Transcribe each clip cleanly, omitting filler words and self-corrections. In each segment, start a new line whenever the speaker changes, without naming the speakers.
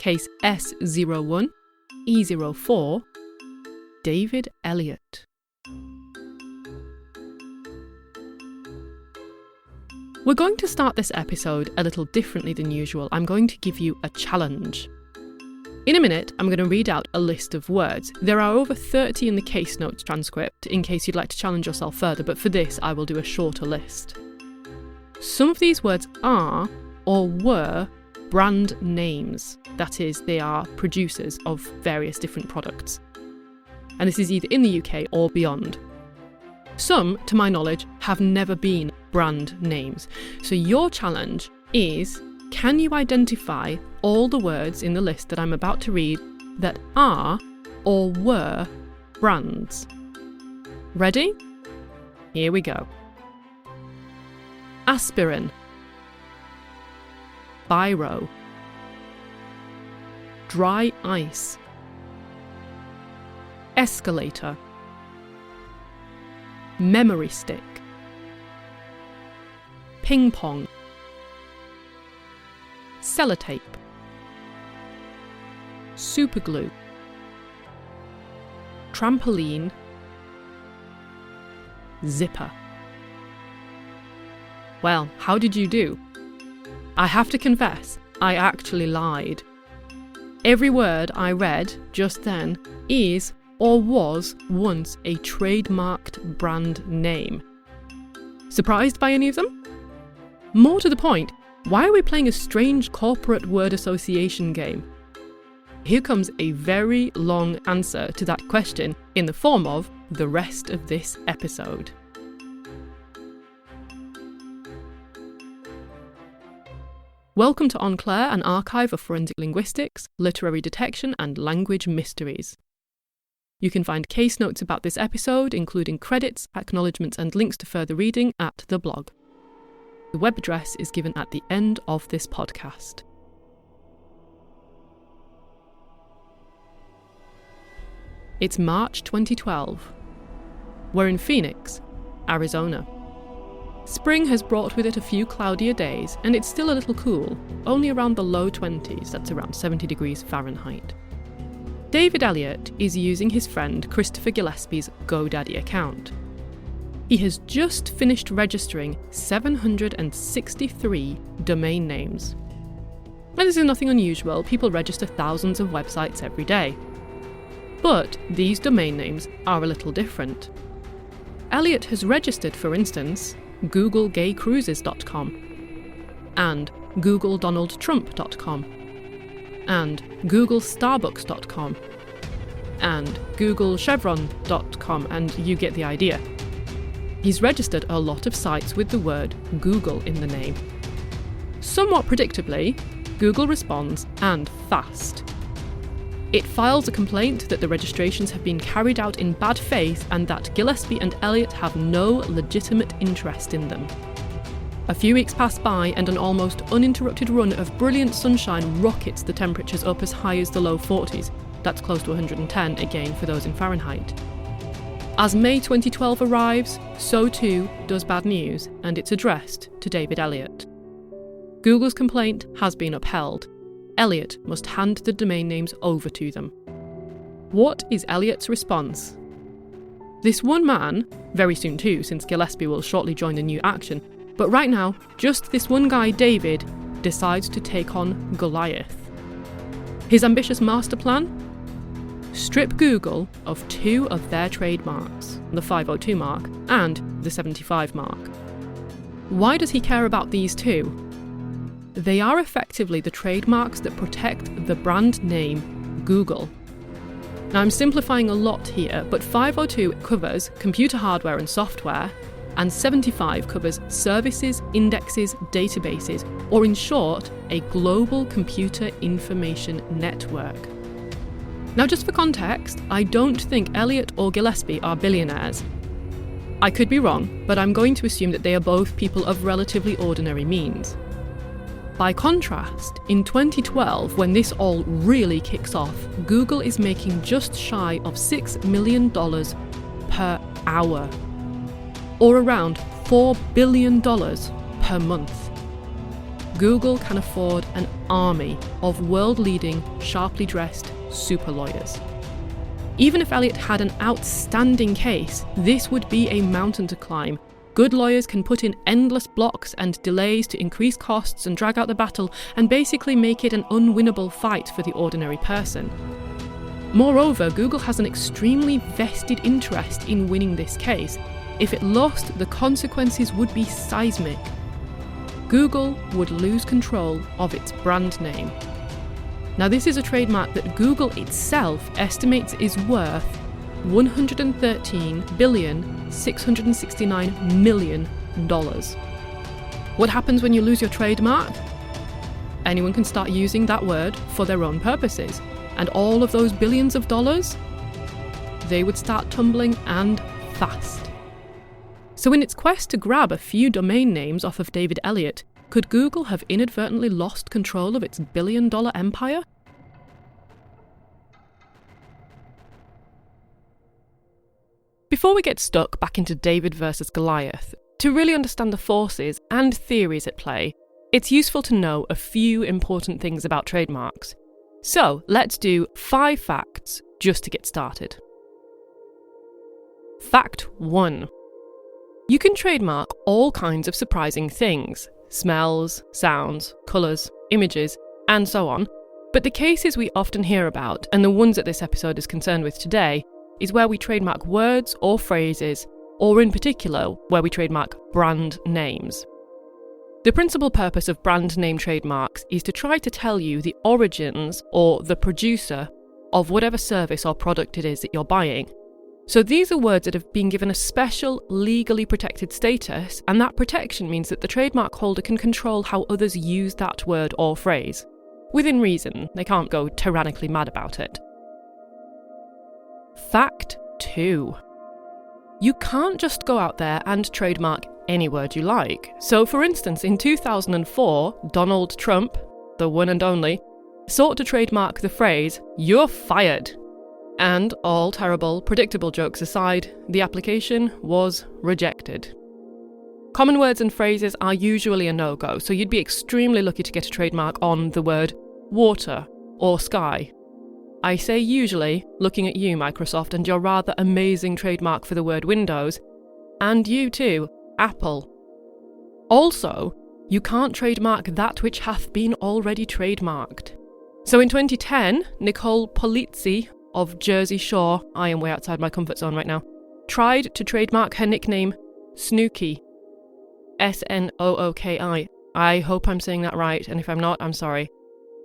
case S01E04, David Elliott. We're going to start this episode a little differently than usual. I'm going to give you a challenge. In a minute, I'm going to read out a list of words. There are over 30 in the case notes transcript, in case you'd like to challenge yourself further, but for this, I will do a shorter list. Some of these words are or were brand names. That is, they are producers of various different products. And this is either in the UK or beyond. Some, to my knowledge, have never been brand names. So your challenge is, can you identify all the words in the list that I'm about to read that are or were brands? Ready? Here we go. Aspirin, biro, dry ice, escalator, memory stick, ping pong, sellotape, superglue, trampoline, zipper. Well, how did you do? I have to confess, I actually lied. Every word I read just then is or was once a trademarked brand name. Surprised by any of them? More to the point, why are we playing a strange corporate word association game? Here comes a very long answer to that question in the form of the rest of this episode. Welcome to En Clair, an archive of forensic linguistics, literary detection, and language mysteries. You can find case notes about this episode, including credits, acknowledgements, and links to further reading at the blog. The web address is given at the end of this podcast. It's March 2012. We're in Phoenix, Arizona. Spring has brought with it a few cloudier days, and it's still a little cool, only around the low 20s, that's around 70 degrees Fahrenheit. David Elliott is using his friend Christopher Gillespie's GoDaddy account. He has just finished registering 763 domain names. Now, this is nothing unusual, people register thousands of websites every day. But these domain names are a little different. Elliott has registered, for instance, googlegaycruises.com and googledonaldtrump.com and googlestarbucks.com and googlechevron.com, and you get the idea. He's registered a lot of sites with the word Google in the name. Somewhat predictably, Google responds, and fast. It files a complaint that the registrations have been carried out in bad faith and that Gillespie and Elliott have no legitimate interest in them. A few weeks pass by and an almost uninterrupted run of brilliant sunshine rockets the temperatures up as high as the low 40s. That's close to 110 again for those in Fahrenheit. As May 2012 arrives, so too does bad news, and it's addressed to David Elliott. Google's complaint has been upheld. Elliott must hand the domain names over to them. What is Elliott's response? This one man, very soon too, since Gillespie will shortly join the new action, but right now, just this one guy, David, decides to take on Goliath. His ambitious master plan? Strip Google of two of their trademarks, the 502 mark and the 75 mark. Why does he care about these two? They are effectively the trademarks that protect the brand name Google. Now, I'm simplifying a lot here, but 502 covers computer hardware and software, and 75 covers services, indexes, databases, or in short, a global computer information network. Now, just for context, I don't think Elliott or Gillespie are billionaires. I could be wrong, but I'm going to assume that they are both people of relatively ordinary means. By contrast, in 2012, when this all really kicks off, Google is making just shy of $6 million per hour, or around $4 billion per month. Google can afford an army of world-leading, sharply dressed super lawyers. Even if Elliott had an outstanding case, this would be a mountain to climb. Good lawyers can put in endless blocks and delays to increase costs and drag out the battle and basically make it an unwinnable fight for the ordinary person. Moreover, Google has an extremely vested interest in winning this case. If it lost, the consequences would be seismic. Google would lose control of its brand name. Now, this is a trademark that Google itself estimates is worth $113,669,000,000. What happens when you lose your trademark? Anyone can start using that word for their own purposes, and all of those billions of dollars, they would start tumbling, and fast. So in its quest to grab a few domain names off of David Elliott, could Google have inadvertently lost control of its billion-dollar empire? Before we get stuck back into David versus Goliath, to really understand the forces and theories at play, it's useful to know a few important things about trademarks. So let's do 5 facts just to get started. Fact 1. You can trademark all kinds of surprising things: smells, sounds, colours, images, and so on. But the cases we often hear about, and the ones that this episode is concerned with today, is where we trademark words or phrases, or in particular, where we trademark brand names. The principal purpose of brand name trademarks is to try to tell you the origins or the producer of whatever service or product it is that you're buying. So these are words that have been given a special legally protected status, and that protection means that the trademark holder can control how others use that word or phrase. Within reason, they can't go tyrannically mad about it. Fact 2. You can't just go out there and trademark any word you like. So for instance, in 2004, Donald Trump, the one and only, sought to trademark the phrase, "You're fired." And all terrible, predictable jokes aside, the application was rejected. Common words and phrases are usually a no-go, so you'd be extremely lucky to get a trademark on the word water or sky. I say usually, looking at you, Microsoft, and your rather amazing trademark for the word Windows, and you too, Apple. Also, you can't trademark that which hath been already trademarked. So in 2010, Nicole Polizzi of Jersey Shore, I am way outside my comfort zone right now, tried to trademark her nickname Snooki. Snooki. I hope I'm saying that right, and if I'm not, I'm sorry.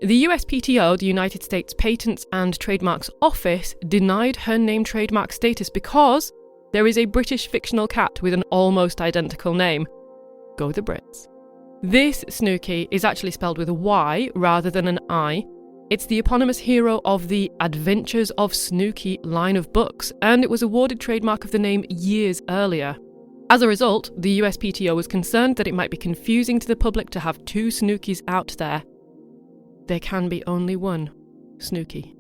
The USPTO, the United States Patents and Trademarks Office, denied her name trademark status because there is a British fictional cat with an almost identical name. Go the Brits. This Snooki is actually spelled with a Y rather than an I. It's the eponymous hero of the Adventures of Snooki line of books, and it was awarded trademark of the name years earlier. As a result, the USPTO was concerned that it might be confusing to the public to have 2 Snookis out there. There can be only one Snooki.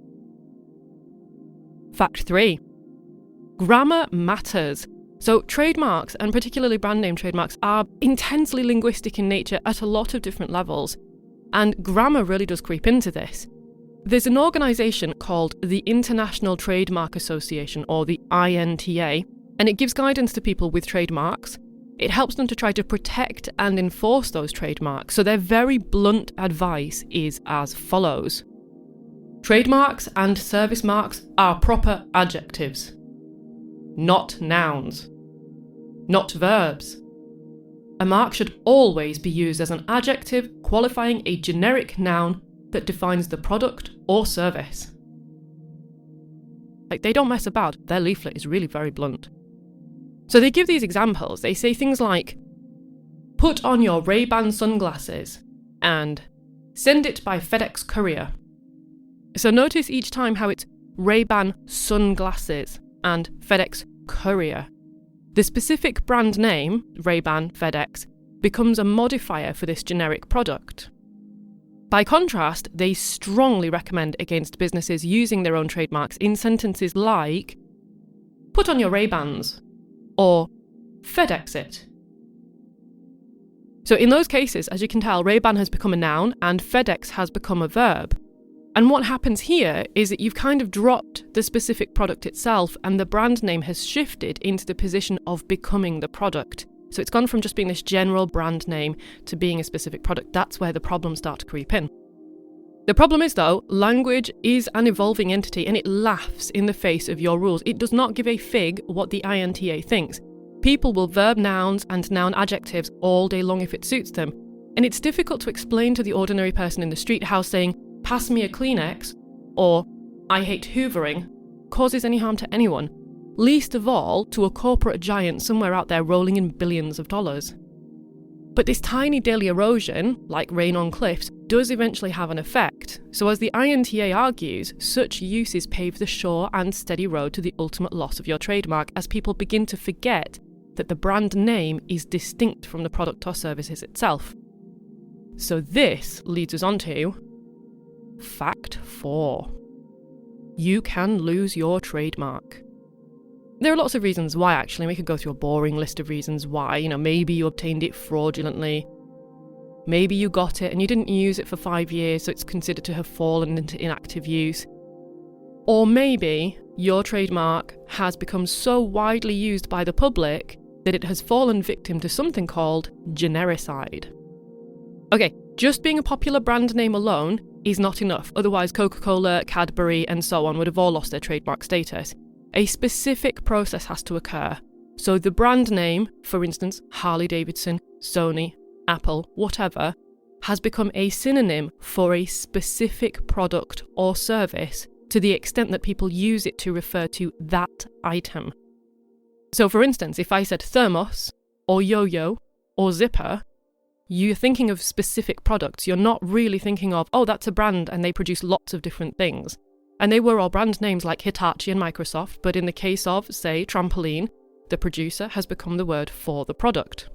Fact 3. Grammar matters. So trademarks, and particularly brand name trademarks, are intensely linguistic in nature at a lot of different levels. And grammar really does creep into this. There's an organisation called the International Trademark Association, or the INTA, and it gives guidance to people with trademarks. It helps them to try to protect and enforce those trademarks. So their very blunt advice is as follows. Trademarks and service marks are proper adjectives, not nouns, not verbs. A mark should always be used as an adjective qualifying a generic noun that defines the product or service. They don't mess about. Their leaflet is really very blunt. So they give these examples. They say things like, put on your Ray-Ban sunglasses, and send it by FedEx courier. So notice each time how it's Ray-Ban sunglasses and FedEx courier. The specific brand name, Ray-Ban, FedEx, becomes a modifier for this generic product. By contrast, they strongly recommend against businesses using their own trademarks in sentences like, put on your Ray-Bans, or FedEx it. So in those cases, as you can tell, Ray-Ban has become a noun and FedEx has become a verb. And what happens here is that you've kind of dropped the specific product itself and the brand name has shifted into the position of becoming the product. So it's gone from just being this general brand name to being a specific product. That's where the problems start to creep in. The problem is, though, language is an evolving entity and it laughs in the face of your rules. It does not give a fig what the INTA thinks. People will verb nouns and noun adjectives all day long if it suits them. And it's difficult to explain to the ordinary person in the street how saying, "Pass me a Kleenex," or "I hate hoovering," causes any harm to anyone, least of all to a corporate giant somewhere out there rolling in billions of dollars. But this tiny daily erosion, like rain on cliffs, does eventually have an effect. So as the INTA argues, such uses pave the sure and steady road to the ultimate loss of your trademark as people begin to forget that the brand name is distinct from the product or services itself. So this leads us on to Fact 4. You can lose your trademark. There are lots of reasons why, actually. We could go through a boring list of reasons why. Maybe you obtained it fraudulently. Maybe you got it and you didn't use it for 5 years, so it's considered to have fallen into inactive use. Or maybe your trademark has become so widely used by the public that it has fallen victim to something called genericide. Okay, just being a popular brand name alone is not enough. Otherwise, Coca-Cola, Cadbury, and so on would have all lost their trademark status. A specific process has to occur. So the brand name, for instance, Harley-Davidson, Sony, Apple, whatever, has become a synonym for a specific product or service to the extent that people use it to refer to that item. So for instance, if I said thermos, or yo-yo, or zipper, you're thinking of specific products. You're not really thinking of, oh, that's a brand and they produce lots of different things. And they were all brand names like Hitachi and Microsoft, but in the case of, say, trampoline, the producer has become the word for the product.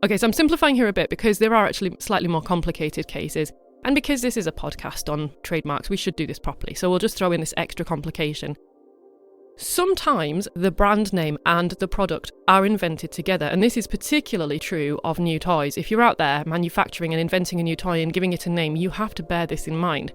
Okay, so I'm simplifying here a bit because there are actually slightly more complicated cases, and because this is a podcast on trademarks, we should do this properly, so we'll just throw in this extra complication. Sometimes the brand name and the product are invented together, and this is particularly true of new toys. If you're out there manufacturing and inventing a new toy and giving it a name, you have to bear this in mind.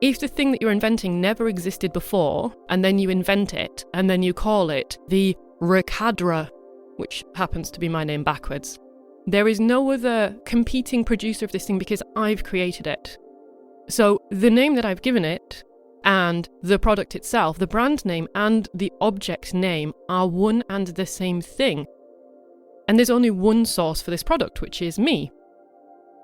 If the thing that you're inventing never existed before, and then you invent it, and then you call it the Recadra, which happens to be my name backwards, there is no other competing producer of this thing because I've created it. So the name that I've given it, and the product itself, the brand name and the object name are one and the same thing. And there's only one source for this product, which is me.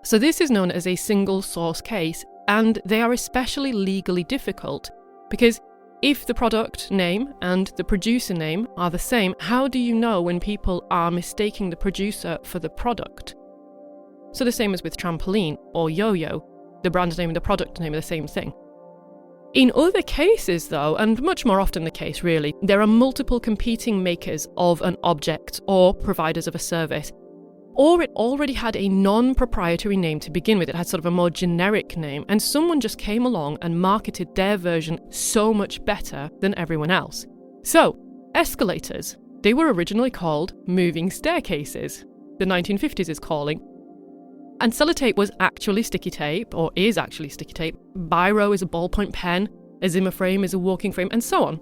So this is known as a single source case, and they are especially legally difficult because if the product name and the producer name are the same, how do you know when people are mistaking the producer for the product? So the same as with trampoline or yo-yo, the brand name and the product name are the same thing. In other cases, though, and much more often the case really, there are multiple competing makers of an object or providers of a service. Or it already had a non-proprietary name to begin with. It had sort of a more generic name, and someone just came along and marketed their version so much better than everyone else. So, escalators. They were originally called moving staircases. The 1950s is calling. And sellotape was actually sticky tape, or is actually sticky tape. Biro is a ballpoint pen. A Zimmer frame is a walking frame, and so on.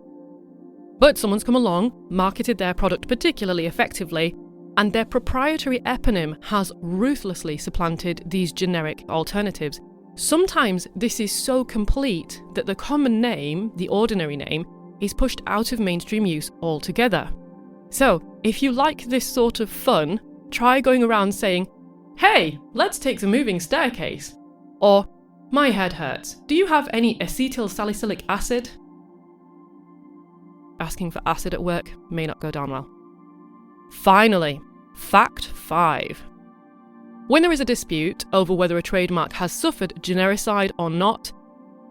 But someone's come along, marketed their product particularly effectively, and their proprietary eponym has ruthlessly supplanted these generic alternatives. Sometimes this is so complete that the common name, the ordinary name, is pushed out of mainstream use altogether. So, if you like this sort of fun, try going around saying, "Hey, let's take the moving staircase," or "My head hurts. Do you have any acetyl salicylic acid?" Asking for acid at work may not go down well. Finally, Fact 5. When there is a dispute over whether a trademark has suffered genericide or not,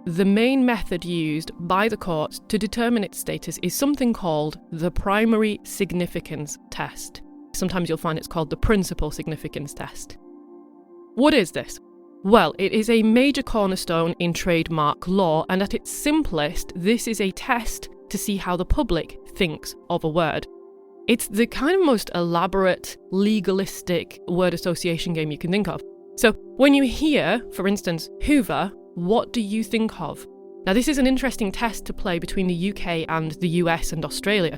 the main method used by the courts to determine its status is something called the primary significance test. Sometimes you'll find it's called the principal significance test. What is this? Well, it is a major cornerstone in trademark law, and at its simplest, this is a test to see how the public thinks of a word. It's the kind of most elaborate, legalistic word association game you can think of. So when you hear, for instance, Hoover, what do you think of? Now, this is an interesting test to play between the UK and the US and Australia.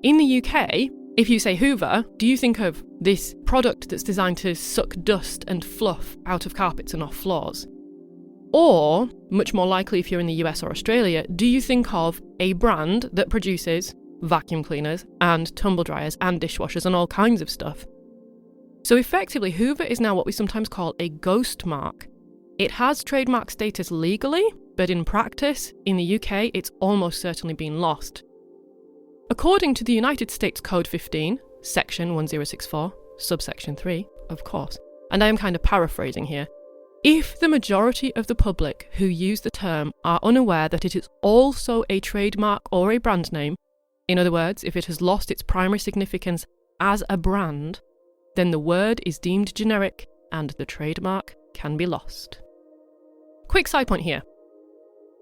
In the UK, if you say Hoover, do you think of this product that's designed to suck dust and fluff out of carpets and off floors? Or, much more likely if you're in the US or Australia, do you think of a brand that produces vacuum cleaners and tumble dryers and dishwashers and all kinds of stuff? So effectively, Hoover is now what we sometimes call a ghost mark. It has trademark status legally, but in practice, in the UK, it's almost certainly been lost. According to the United States Code 15, Section 1064, subsection 3, of course, and I am kind of paraphrasing here, if the majority of the public who use the term are unaware that it is also a trademark or a brand name, in other words, if it has lost its primary significance as a brand, then the word is deemed generic and the trademark can be lost. Quick side point here.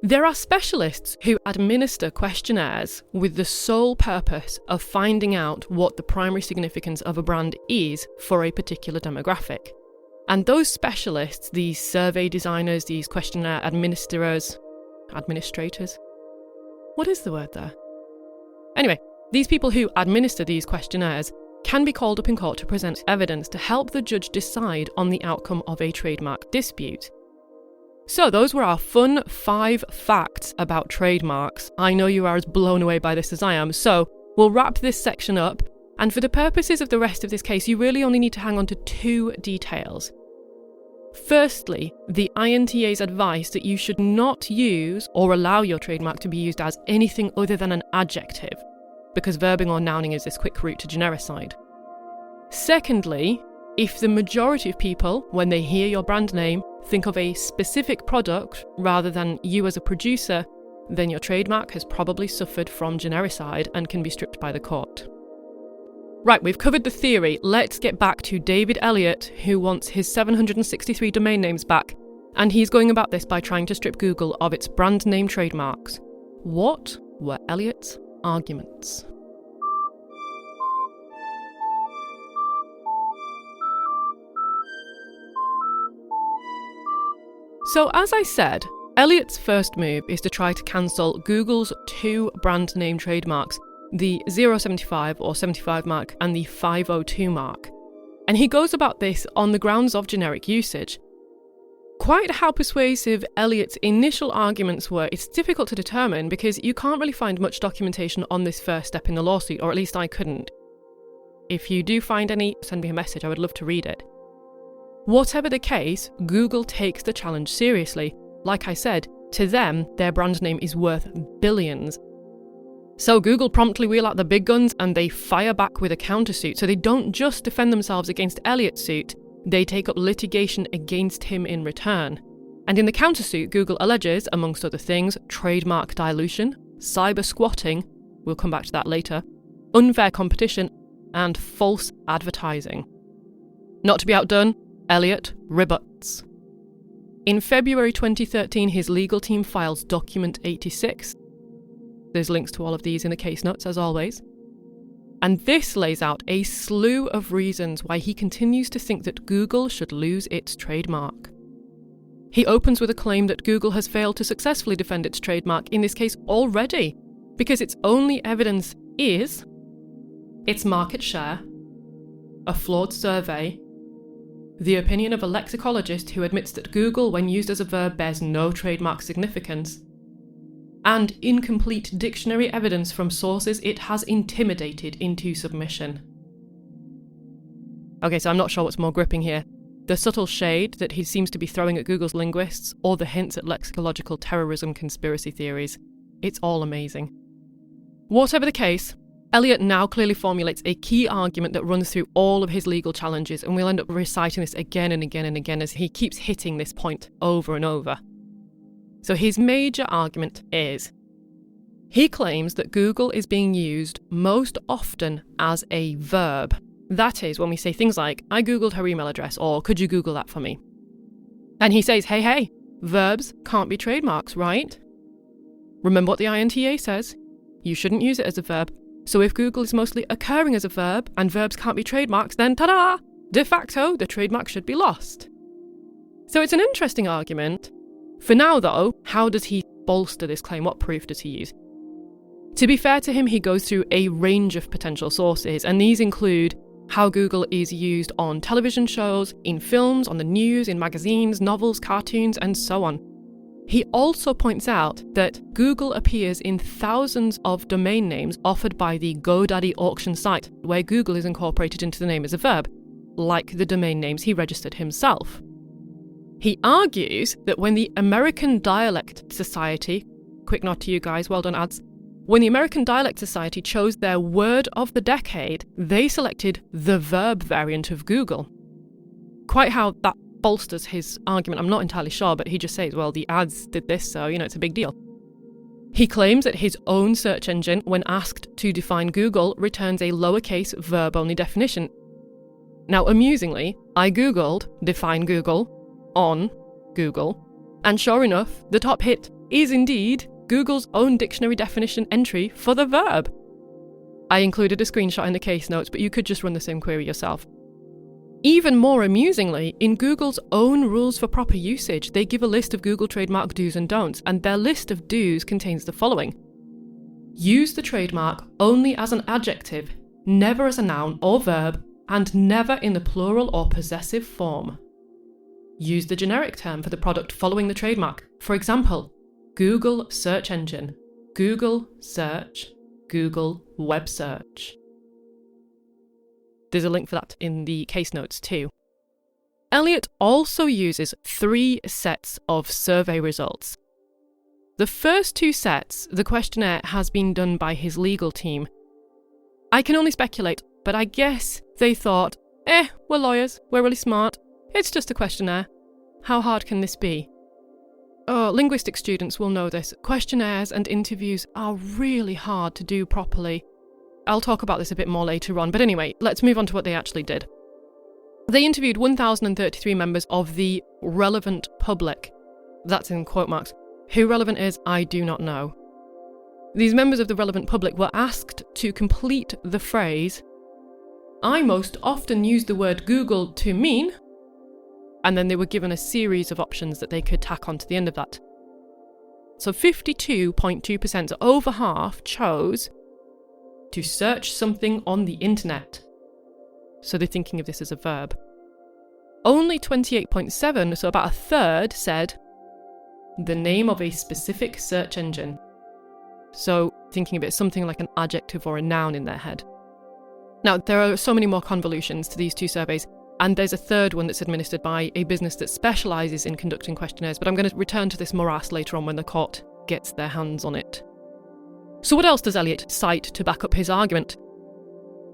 There are specialists who administer questionnaires with the sole purpose of finding out what the primary significance of a brand is for a particular demographic. And those specialists, these survey designers, these questionnaire administrators, what is the word there? Anyway, these people who administer these questionnaires can be called up in court to present evidence to help the judge decide on the outcome of a trademark dispute. So those were our fun 5 facts about trademarks. I know you are as blown away by this as I am, so we'll wrap this section up, and for the purposes of the rest of this case, you really only need to hang on to 2 details. Firstly, the INTA's advice that you should not use or allow your trademark to be used as anything other than an adjective, because verbing or nouning is this quick route to genericide. Secondly, if the majority of people, when they hear your brand name, think of a specific product rather than you as a producer, then your trademark has probably suffered from genericide and can be stripped by the court. Right, we've covered the theory. Let's get back to David Elliott, who wants his 763 domain names back, and he's going about this by trying to strip Google of its brand name trademarks. What were Elliott's arguments? So as I said, Elliott's first move is to try to cancel Google's 2 brand name trademarks, the 075 or 75 mark and the 502 mark. And he goes about this on the grounds of generic usage. Quite how persuasive Elliott's initial arguments were, it's difficult to determine because you can't really find much documentation on this first step in the lawsuit, or at least I couldn't. If you do find any, send me a message, I would love to read it. Whatever the case, Google takes the challenge seriously. Like I said, to them, their brand name is worth billions. So Google promptly wheel out the big guns and they fire back with a countersuit. So they don't just defend themselves against Elliott's suit, they take up litigation against him in return. And in the countersuit, Google alleges, amongst other things, trademark dilution, cyber squatting, we'll come back to that later, unfair competition, and false advertising. Not to be outdone, Elliott rebuts. In February 2013, his legal team files Document 86. There's links to all of these in the case notes, as always. And this lays out a slew of reasons why he continues to think that Google should lose its trademark. He opens with a claim that Google has failed to successfully defend its trademark in this case already, because its only evidence is its market share, a flawed survey, the opinion of a lexicologist who admits that Google, when used as a verb, bears no trademark significance, and incomplete dictionary evidence from sources it has intimidated into submission. Okay, so I'm not sure what's more gripping here. The subtle shade that he seems to be throwing at Google's linguists, or the hints at lexicological terrorism conspiracy theories. It's all amazing. Whatever the case, Elliott now clearly formulates a key argument that runs through all of his legal challenges, and we'll end up reciting this again and again and again as he keeps hitting this point over and over. So his major argument is, he claims that Google is being used most often as a verb. That is, when we say things like, I googled her email address, or could you Google that for me? And he says, hey, verbs can't be trademarks, right? Remember what the INTA says. You shouldn't use it as a verb. So if Google is mostly occurring as a verb and verbs can't be trademarks, then ta-da! De facto, the trademark should be lost. So it's an interesting argument. For now, though, how does he bolster this claim? What proof does he use? To be fair to him, he goes through a range of potential sources, and these include how Google is used on television shows, in films, on the news, in magazines, novels, cartoons, and so on. He also points out that Google appears in thousands of domain names offered by the GoDaddy auction site, where Google is incorporated into the name as a verb, like the domain names he registered himself. He argues that when the American Dialect Society, quick nod to you guys, well done ads, when the American Dialect Society chose their word of the decade, they selected the verb variant of Google. Quite how that bolsters his argument, I'm not entirely sure, but he just says, well, the ads did this, so, it's a big deal. He claims that his own search engine, when asked to define Google, returns a lowercase verb-only definition. Now, amusingly, I googled define Google on Google, and sure enough, the top hit is indeed Google's own dictionary definition entry for the verb. I included a screenshot in the case notes, but you could just run the same query yourself. Even more amusingly, in Google's own rules for proper usage, they give a list of Google trademark do's and don'ts, and their list of do's contains the following. Use the trademark only as an adjective, never as a noun or verb, and never in the plural or possessive form. Use the generic term for the product following the trademark. For example, Google search engine, Google search, Google web search. There's a link for that in the case notes too. Elliott also uses 3 sets of survey results. The first 2 sets, the questionnaire has been done by his legal team. I can only speculate, but I guess they thought, we're lawyers, we're really smart, it's just a questionnaire. How hard can this be? Oh, linguistic students will know this. Questionnaires and interviews are really hard to do properly. I'll talk about this a bit more later on, but anyway, let's move on to what they actually did. They interviewed 1,033 members of the relevant public. That's in quote marks. Who relevant is, I do not know. These members of the relevant public were asked to complete the phrase, I most often use the word Google to mean, and then they were given a series of options that they could tack on to the end of that. So 52.2%, so over half, chose to search something on the internet. So they're thinking of this as a verb. Only 28.7%, so about a third, said the name of a specific search engine. So thinking of it as something like an adjective or a noun in their head. Now, there are so many more convolutions to these 2 surveys, and there's a third one that's administered by a business that specialises in conducting questionnaires, but I'm going to return to this morass later on when the court gets their hands on it. So what else does Elliott cite to back up his argument?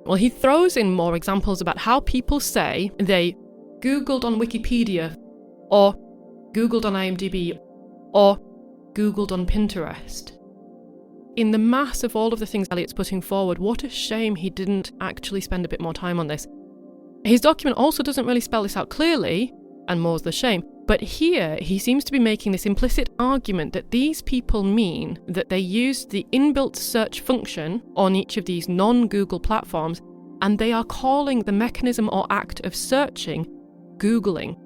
Well, he throws in more examples about how people say they Googled on Wikipedia, or Googled on IMDb, or Googled on Pinterest. In the mass of all of the things Elliott's putting forward, what a shame he didn't actually spend a bit more time on this. His document also doesn't really spell this out clearly, and more's the shame, but here he seems to be making this implicit argument that these people mean that they used the inbuilt search function on each of these non-Google platforms, and they are calling the mechanism or act of searching Googling.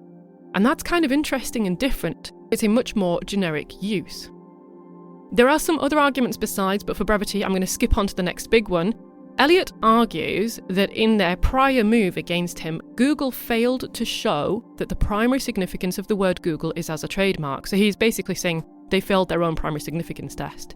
And that's kind of interesting and different. It's a much more generic use. There are some other arguments besides, but for brevity, I'm going to skip on to the next big one. Elliott argues that in their prior move against him, Google failed to show that the primary significance of the word Google is as a trademark. So he's basically saying they failed their own primary significance test.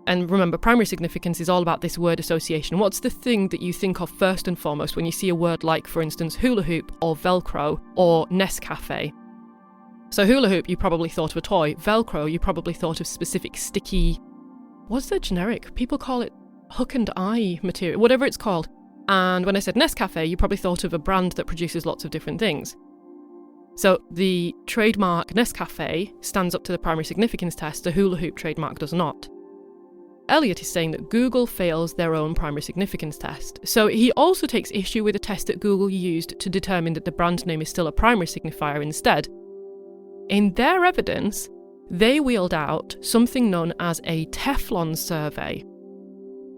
And remember, primary significance is all about this word association. What's the thing that you think of first and foremost when you see a word like, for instance, hula hoop or Velcro or Nescafe? So hula hoop, you probably thought of a toy. Velcro, you probably thought of specific sticky... What's the generic? People call it hook and eye material, whatever it's called. And when I said Nescafe, you probably thought of a brand that produces lots of different things. So the trademark Nescafe stands up to the primary significance test, the hula hoop trademark does not. Elliott is saying that Google fails their own primary significance test. So he also takes issue with a test that Google used to determine that the brand name is still a primary signifier instead. In their evidence, they wheeled out something known as a Teflon survey,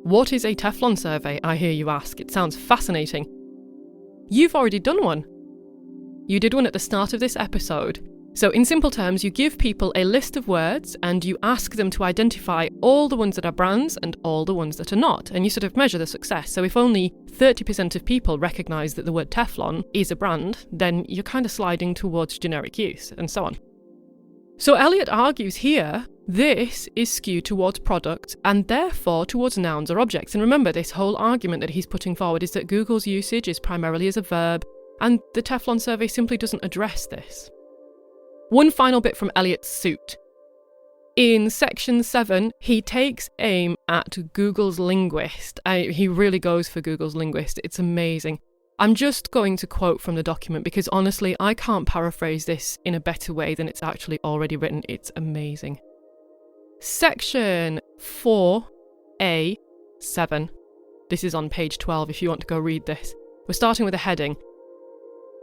What is a Teflon survey, I hear you ask? It sounds fascinating. You've already done one. You did one at the start of this episode. So in simple terms, you give people a list of words and you ask them to identify all the ones that are brands and all the ones that are not. And you sort of measure the success. So if only 30% of people recognise that the word Teflon is a brand, then you're kind of sliding towards generic use and so on. So Elliott argues here, this is skewed towards product and therefore towards nouns or objects. And remember, this whole argument that he's putting forward is that Google's usage is primarily as a verb, and the Teflon survey simply doesn't address this. One final bit from Elliott's suit. In section 7, he takes aim at Google's linguist. He really goes for Google's linguist. It's amazing. I'm just going to quote from the document because honestly, I can't paraphrase this in a better way than it's actually already written. It's amazing. Section 4A7. This is on page 12 if you want to go read this. We're starting with a heading.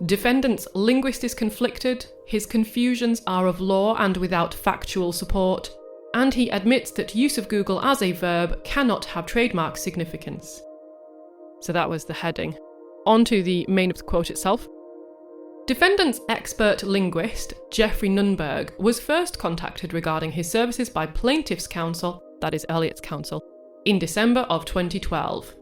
Defendant's linguist is conflicted, his confusions are of law and without factual support, and he admits that use of Google as a verb cannot have trademark significance. So that was the heading. On to the main of the quote itself. Defendant's expert linguist, Jeffrey Nunberg, was first contacted regarding his services by plaintiff's counsel, that is Elliott's counsel, in December of 2012.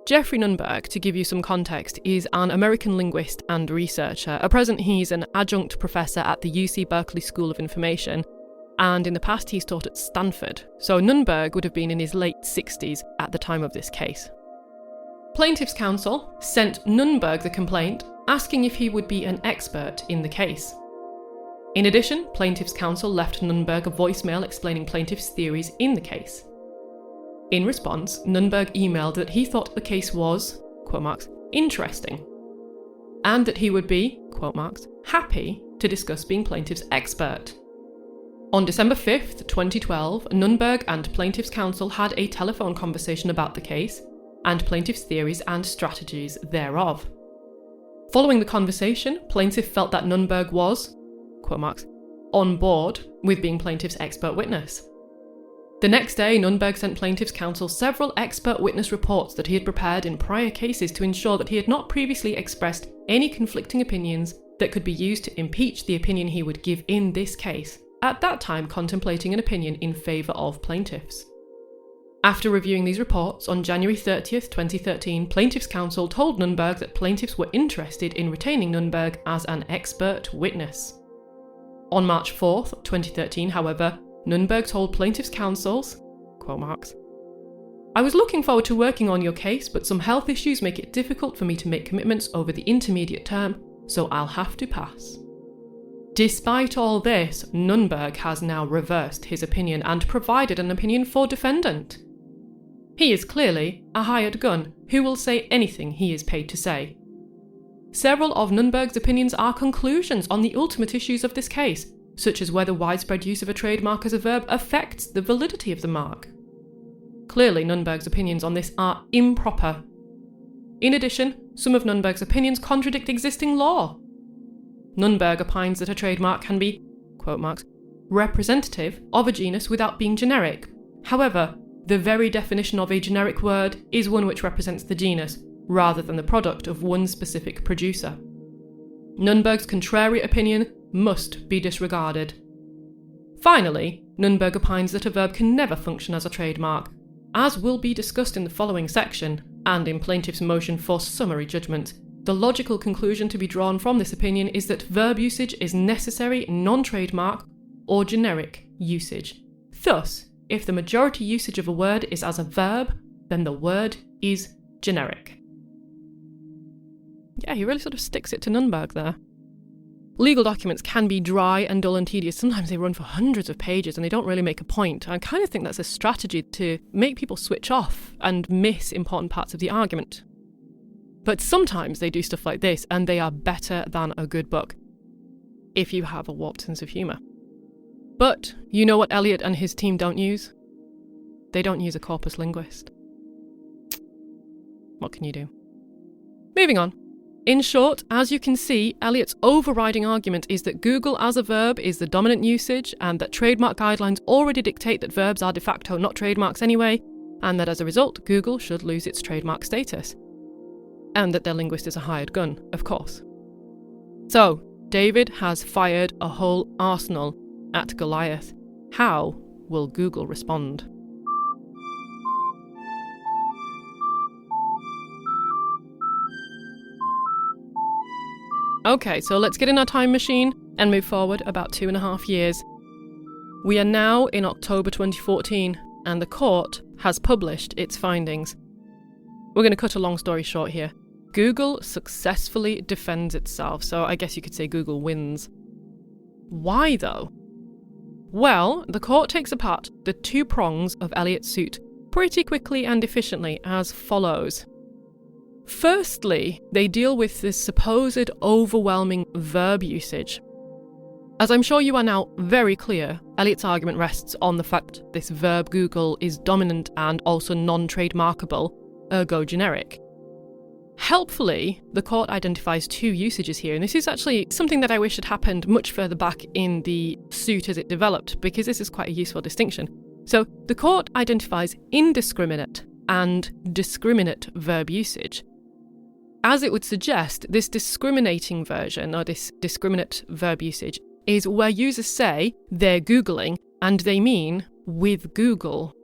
Jeffrey Nunberg, to give you some context, is an American linguist and researcher. At present, he's an adjunct professor at the UC Berkeley School of Information, and in the past he's taught at Stanford. So Nunberg would have been in his late 60s at the time of this case. Plaintiff's counsel sent Nunberg the complaint, asking if he would be an expert in the case. In addition, plaintiff's counsel left Nunberg a voicemail explaining plaintiff's theories in the case. In response, Nunberg emailed that he thought the case was, quote marks, interesting, and that he would be, quote marks, happy to discuss being plaintiff's expert. On December 5th, 2012, Nunberg and plaintiff's counsel had a telephone conversation about the case and plaintiff's theories and strategies thereof. Following the conversation, plaintiff felt that Nunberg was, quote marks, on board with being plaintiff's expert witness. The next day, Nunberg sent plaintiff's counsel several expert witness reports that he had prepared in prior cases to ensure that he had not previously expressed any conflicting opinions that could be used to impeach the opinion he would give in this case, at that time contemplating an opinion in favour of plaintiffs. After reviewing these reports, on January 30th, 2013, plaintiff's counsel told Nunberg that plaintiffs were interested in retaining Nunberg as an expert witness. On March 4th, 2013, however, Nunberg told plaintiff's counsels, quote marks, I was looking forward to working on your case, but some health issues make it difficult for me to make commitments over the intermediate term, so I'll have to pass. Despite all this, Nunberg has now reversed his opinion and provided an opinion for defendant. He is clearly a hired gun who will say anything he is paid to say. Several of Nunberg's opinions are conclusions on the ultimate issues of this case, such as whether widespread use of a trademark as a verb affects the validity of the mark. Clearly, Nunberg's opinions on this are improper. In addition, some of Nunberg's opinions contradict existing law. Nunberg opines that a trademark can be, quote marks, representative of a genus without being generic. However, the very definition of a generic word is one which represents the genus, rather than the product of one specific producer. Nunberg's contrary opinion must be disregarded. Finally, Nunberg opines that a verb can never function as a trademark, as will be discussed in the following section, and in plaintiff's motion for summary judgment. The logical conclusion to be drawn from this opinion is that verb usage is necessary non-trademark or generic usage. Thus, if the majority usage of a word is as a verb, then the word is generic. Yeah, he really sort of sticks it to Nunberg there. Legal documents can be dry and dull and tedious. Sometimes they run for hundreds of pages and they don't really make a point. I kind of think that's a strategy to make people switch off and miss important parts of the argument. But sometimes they do stuff like this and they are better than a good book, if you have a warped sense of humour. But you know what Elliott and his team don't use? They don't use a corpus linguist. What can you do? Moving on. In short, as you can see, Elliott's overriding argument is that Google as a verb is the dominant usage and that trademark guidelines already dictate that verbs are de facto not trademarks anyway, and that as a result, Google should lose its trademark status. And that their linguist is a hired gun, of course. So, David has fired a whole arsenal at Goliath. How will Google respond? Okay, so let's get in our time machine and move forward about 2.5 years. We are now in October 2014, and the court has published its findings. We're going to cut a long story short here. Google successfully defends itself, so I guess you could say Google wins. Why though? Well, the court takes apart the two prongs of Elliott's suit pretty quickly and efficiently as follows. Firstly, they deal with this supposed overwhelming verb usage. As I'm sure you are now very clear, Elliott's argument rests on the fact this verb Google is dominant and also non-trademarkable, ergo generic. Helpfully, the court identifies two usages here, and this is actually something that I wish had happened much further back in the suit as it developed, because this is quite a useful distinction. So, the court identifies indiscriminate and discriminate verb usage. As it would suggest, this discriminating version, or this discriminate verb usage, is where users say they're Googling and they mean with Google.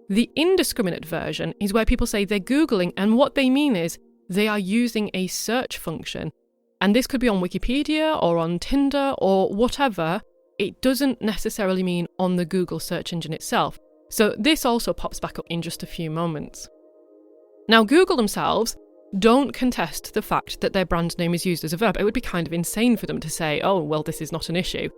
The indiscriminate version is where people say they're Googling and what they mean is they are using a search function. And this could be on Wikipedia or on Tinder or whatever. It doesn't necessarily mean on the Google search engine itself. So this also pops back up in just a few moments. Now, Google themselves don't contest the fact that their brand name is used as a verb. It would be kind of insane for them to say, oh, well, this is not an issue.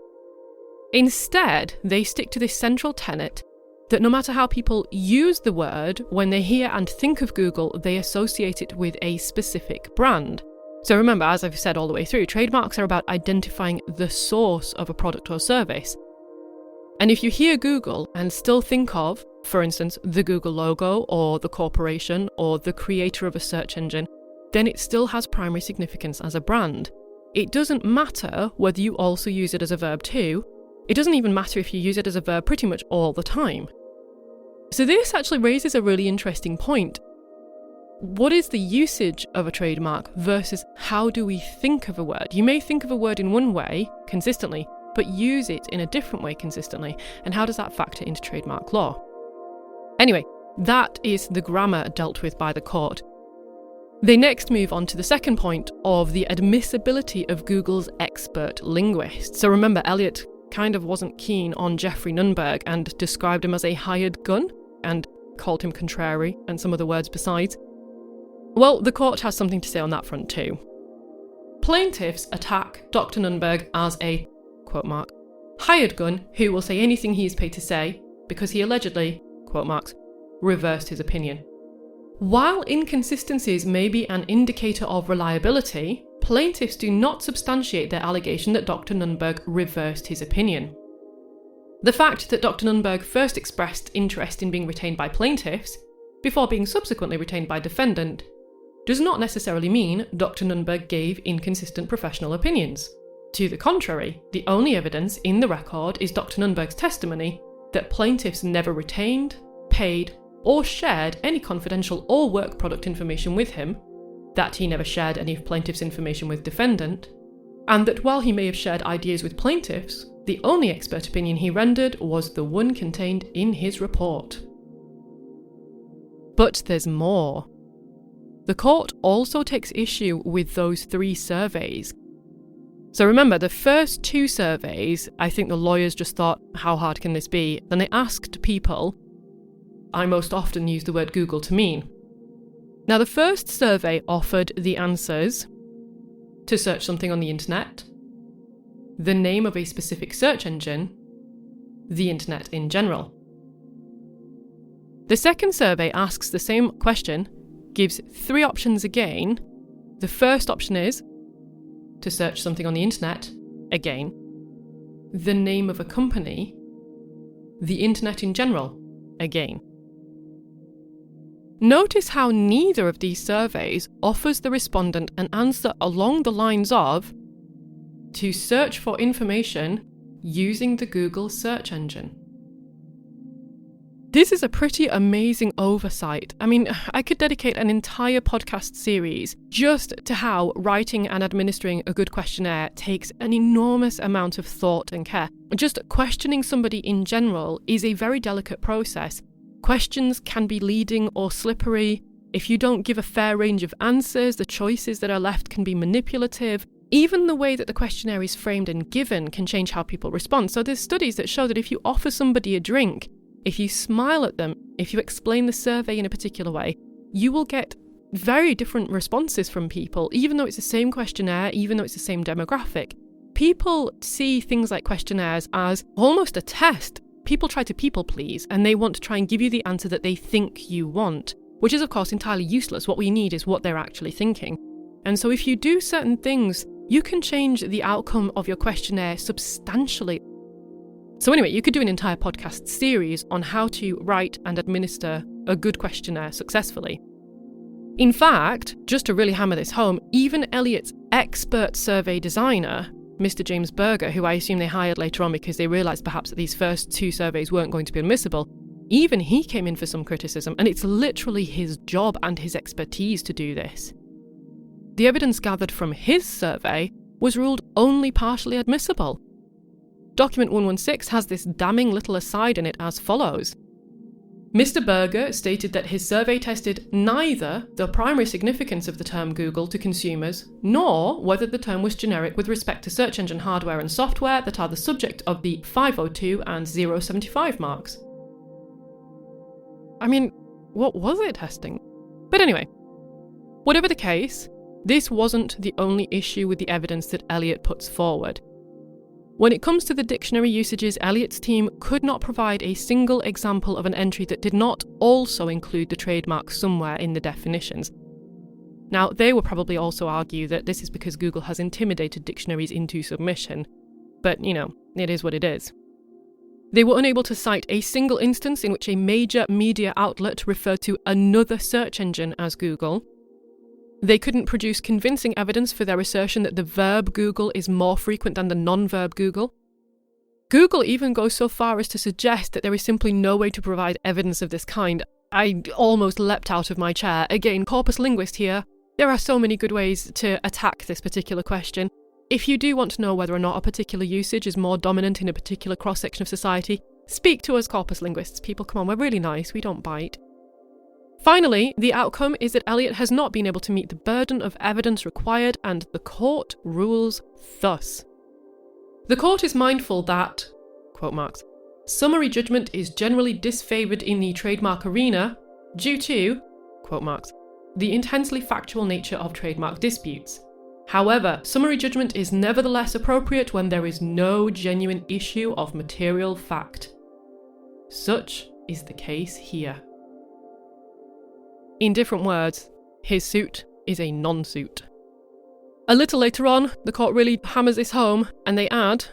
Instead, they stick to this central tenet that no matter how people use the word, when they hear and think of Google, they associate it with a specific brand. So remember, as I've said all the way through, trademarks are about identifying the source of a product or service. And if you hear Google and still think of, for instance, the Google logo or the corporation or the creator of a search engine, then it still has primary significance as a brand. It doesn't matter whether you also use it as a verb too. It doesn't even matter if you use it as a verb pretty much all the time. So this actually raises a really interesting point. What is the usage of a trademark versus how do we think of a word? You may think of a word in one way consistently, but use it in a different way consistently. And how does that factor into trademark law? Anyway, that is the grammar dealt with by the court. They next move on to the second point of the admissibility of Google's expert linguist. So remember, Elliott kind of wasn't keen on Jeffrey Nunberg and described him as a hired gun and called him contrary and some other words besides. Well, the court has something to say on that front too. Plaintiffs attack Dr. Nunberg as a, quote mark, hired gun who will say anything he is paid to say because he allegedly, quote marks, reversed his opinion. While inconsistencies may be an indicator of reliability, plaintiffs do not substantiate their allegation that Dr. Nunberg reversed his opinion. The fact that Dr. Nunberg first expressed interest in being retained by plaintiffs, before being subsequently retained by defendant, does not necessarily mean Dr. Nunberg gave inconsistent professional opinions. To the contrary, the only evidence in the record is Dr. Nunberg's testimony that plaintiffs never retained, paid, or shared any confidential or work product information with him, that he never shared any of plaintiffs' information with defendant, and that while he may have shared ideas with plaintiffs, the only expert opinion he rendered was the one contained in his report. But there's more. The court also takes issue with those 3 surveys. So remember, the first 2 surveys, I think the lawyers just thought, how hard can this be? Then they asked people, I most often use the word Google to mean. Now, the first survey offered the answers to search something on the internet, the name of a specific search engine, the internet in general. The second survey asks the same question, gives 3 options again. The first option is to search something on the internet, again, the name of a company, the internet in general, again. Notice how neither of these surveys offers the respondent an answer along the lines of to search for information using the Google search engine. This is a pretty amazing oversight. I mean, I could dedicate an entire podcast series just to how writing and administering a good questionnaire takes an enormous amount of thought and care. Just questioning somebody in general is a very delicate process. Questions can be leading or slippery. If you don't give a fair range of answers, the choices that are left can be manipulative. Even the way that the questionnaire is framed and given can change how people respond. So there's studies that show that if you offer somebody a drink, if you smile at them, if you explain the survey in a particular way, you will get very different responses from people, even though it's the same questionnaire, even though it's the same demographic. People see things like questionnaires as almost a test. People try to people please, and they want to try and give you the answer that they think you want, which is of course entirely useless. What we need is what they're actually thinking. And so if you do certain things, you can change the outcome of your questionnaire substantially. So anyway, you could do an entire podcast series on how to write and administer a good questionnaire successfully. In fact, just to really hammer this home, even Elliott's expert survey designer, Mr. James Berger, who I assume they hired later on because they realised perhaps that these first 2 surveys weren't going to be admissible, even he came in for some criticism, and it's literally his job and his expertise to do this. The evidence gathered from his survey was ruled only partially admissible. Document 116 has this damning little aside in it as follows. Mr. Berger stated that his survey tested neither the primary significance of the term Google to consumers, nor whether the term was generic with respect to search engine hardware and software that are the subject of the 502 and 075 marks. I mean, what was it testing? But anyway, whatever the case, this wasn't the only issue with the evidence that Elliott puts forward. When it comes to the dictionary usages, Elliott's team could not provide a single example of an entry that did not also include the trademark somewhere in the definitions. Now, they will probably also argue that this is because Google has intimidated dictionaries into submission, but, it is what it is. They were unable to cite a single instance in which a major media outlet referred to another search engine as Google. They couldn't produce convincing evidence for their assertion that the verb Google is more frequent than the non-verb Google. Google even goes so far as to suggest that there is simply no way to provide evidence of this kind. I almost leapt out of my chair. Again, corpus linguist here. There are so many good ways to attack this particular question. If you do want to know whether or not a particular usage is more dominant in a particular cross-section of society, speak to us corpus linguists. People, come on, we're really nice, we don't bite. Finally, the outcome is that Elliott has not been able to meet the burden of evidence required, and the court rules thus. The court is mindful that, quote marks, summary judgment is generally disfavoured in the trademark arena due to, quote marks, the intensely factual nature of trademark disputes. However, summary judgment is nevertheless appropriate when there is no genuine issue of material fact. Such is the case here. In different words, his suit is a non-suit. A little later on, the court really hammers this home, and they add,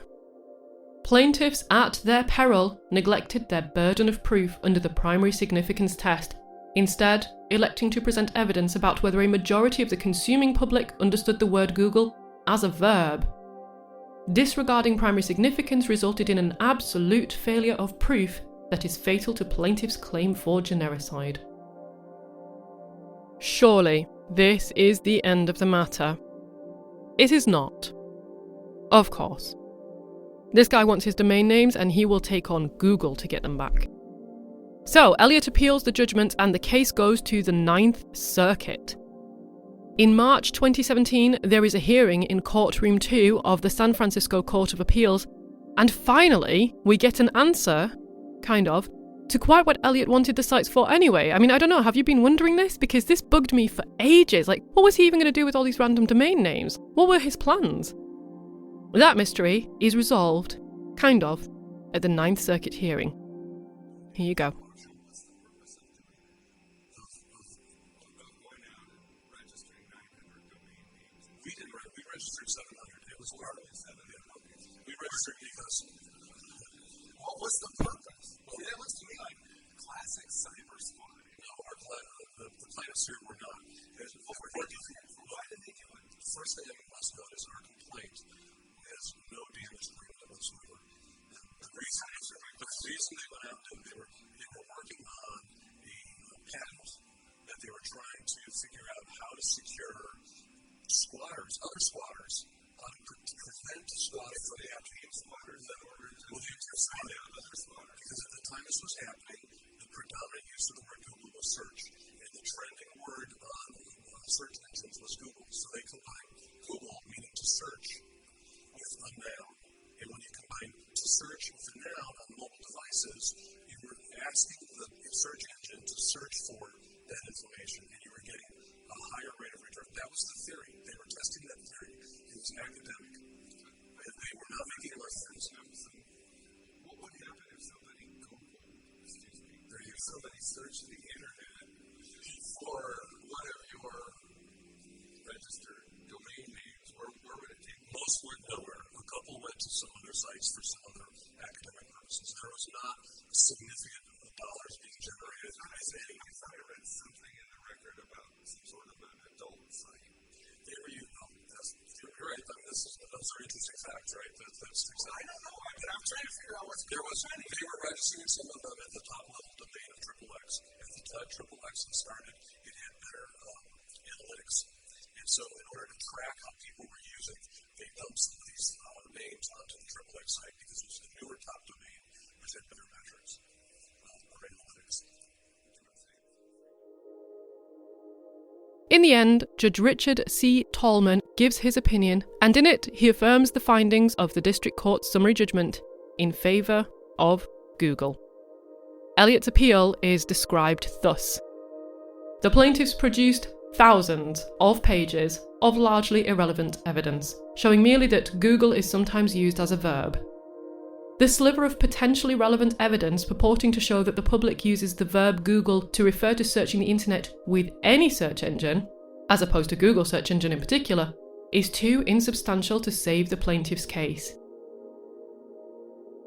plaintiffs at their peril neglected their burden of proof under the primary significance test, instead electing to present evidence about whether a majority of the consuming public understood the word Google as a verb. Disregarding primary significance resulted in an absolute failure of proof that is fatal to plaintiffs' claim for genericide. Surely, this is the end of the matter. It is not. Of course. This guy wants his domain names, and he will take on Google to get them back. So, Elliott appeals the judgment, and the case goes to the 9th Circuit. In March 2017, there is a hearing in Courtroom 2 of the San Francisco Court of Appeals, and finally, we get an answer, kind of, to quite what Elliott wanted the sites for anyway. I mean, I don't know, have you been wondering this? Because this bugged me for ages. Like, what was he even going to do with all these random domain names? What were his plans? That mystery is resolved, kind of, at the 9th Circuit hearing. Here you go.
We registered 700. It was partly 700. We registered because what was the purpose? Well, that looks to me like classic cyber spying. No, the plaintiffs here were not. Why did they do it? The first thing you must note is our complaint has no damage agreement whatsoever. The reason they went out and they were working happening, the predominant use of the word Google was search, and the trending word on search engines was Google. So they combined Google, meaning to search, with a noun. And when you combine to search with a noun on mobile devices, you were asking the search engine to search for that information, and you were getting a higher rate of return. That was the theory. They were testing that theory. It was academic. They were not making it reference.
What would happen if somebody searched the internet for one of your registered domain names? Where would it take?
Most went nowhere. A couple went to some other sites for some other academic purposes. There was not significant dollars being generated.
I thought I read something in the record about some sort of an adult site.
You're right. Those are interesting facts, right? That's exactly.
I don't know. I'm trying to figure out what's going on.
They were registering some of them at the top level domain of XXX. At the time XXX started, it had better analytics. And so in order to track how people were using, they dumped some of these names onto the XXX site because it was a newer top domain which had better metrics or analytics.
In the end, Judge Richard C. Tallman gives his opinion, and in it he affirms the findings of the District Court's summary judgment in favour of Google. Elliott's appeal is described thus. The plaintiffs produced thousands of pages of largely irrelevant evidence, showing merely that Google is sometimes used as a verb. The sliver of potentially relevant evidence purporting to show that the public uses the verb Google to refer to searching the internet with any search engine, as opposed to Google search engine in particular, is too insubstantial to save the plaintiff's case.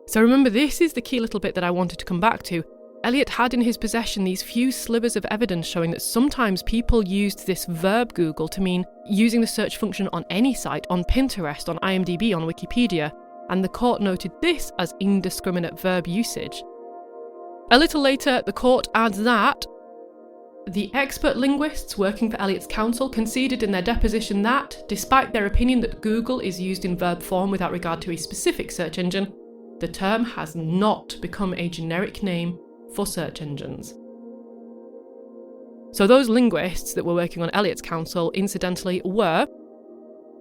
So remember, this is the key little bit that I wanted to come back to. Elliott had in his possession these few slivers of evidence showing that sometimes people used this verb Google to mean using the search function on any site, on Pinterest, on IMDb, on Wikipedia, and the court noted this as indiscriminate verb usage. A little later, the court adds that the expert linguists working for Elliott's counsel conceded in their deposition that, despite their opinion that Google is used in verb form without regard to a specific search engine, the term has not become a generic name for search engines. So those linguists that were working on Elliott's counsel, incidentally, were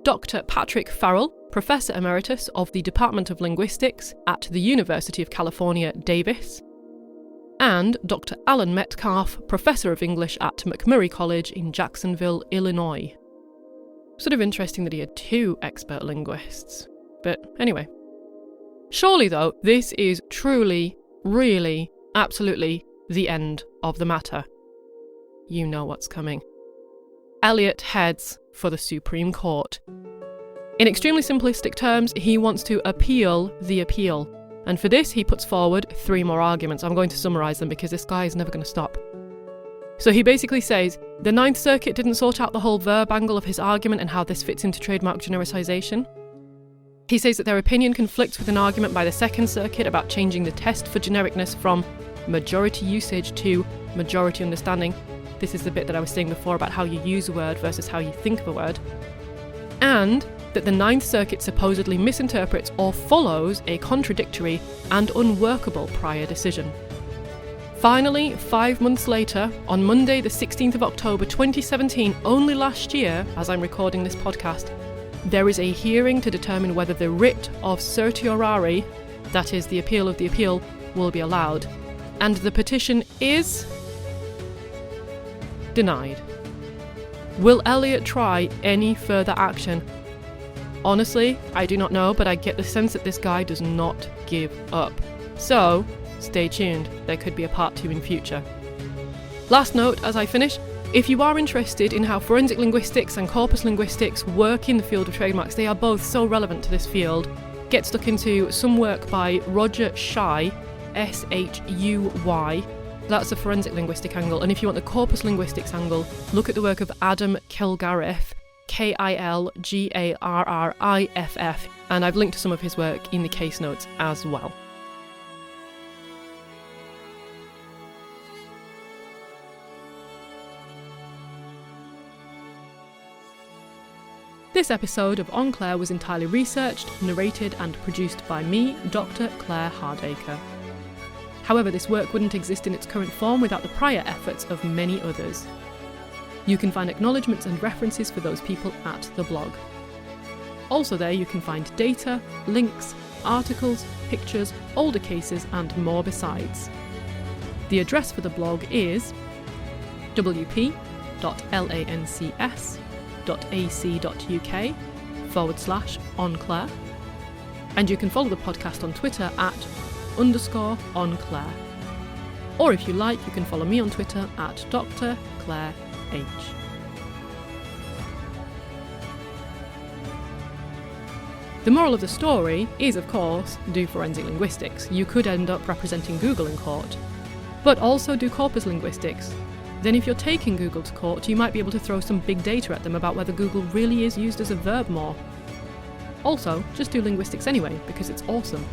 Dr. Patrick Farrell, Professor Emeritus of the Department of Linguistics at the University of California, Davis, and Dr. Alan Metcalf, Professor of English at McMurray College in Jacksonville, Illinois. Sort of interesting that he had two expert linguists. But anyway. Surely, though, this is truly, really, absolutely the end of the matter. You know what's coming. Elliott heads for the Supreme Court. In extremely simplistic terms, he wants to appeal the appeal. And for this, he puts forward 3 more arguments. I'm going to summarise them because this guy is never going to stop. So he basically says, the Ninth Circuit didn't sort out the whole verb angle of his argument and how this fits into trademark genericization. He says that their opinion conflicts with an argument by the Second Circuit about changing the test for genericness from majority usage to majority understanding. This is the bit that I was saying before about how you use a word versus how you think of a word. And that the Ninth Circuit supposedly misinterprets or follows a contradictory and unworkable prior decision. Finally, 5 months later, on Monday the 16th of October 2017, only last year, as I'm recording this podcast, there is a hearing to determine whether the writ of certiorari, that is, the appeal of the appeal, will be allowed. And the petition is denied. Will Elliott try any further action? Honestly, I do not know, but I get the sense that this guy does not give up. So, stay tuned, there could be a part 2 in future. Last note as I finish, if you are interested in how forensic linguistics and corpus linguistics work in the field of trademarks, they are both so relevant to this field. Get stuck into some work by Roger Shuy, S-H-U-Y. That's the forensic linguistic angle, and if you want the corpus linguistics angle, look at the work of Adam Kilgariff, Kilgarriff, and I've linked to some of his work in the case notes as well. This episode of En Clair was entirely researched, narrated and produced by me, Dr. Claire Hardacre. However, this work wouldn't exist in its current form without the prior efforts of many others. You can find acknowledgements and references for those people at the blog. Also there you can find data, links, articles, pictures, older cases and more besides. The address for the blog is wp.lancs.ac.uk/OnClaire, and you can follow the podcast on Twitter at _OnClaire. Or if you like, you can follow me on Twitter at Dr. Claire H. The moral of the story is, of course, do forensic linguistics. You could end up representing Google in court. But also do corpus linguistics. Then if you're taking Google to court, you might be able to throw some big data at them about whether Google really is used as a verb more. Also, just do linguistics anyway, because it's awesome.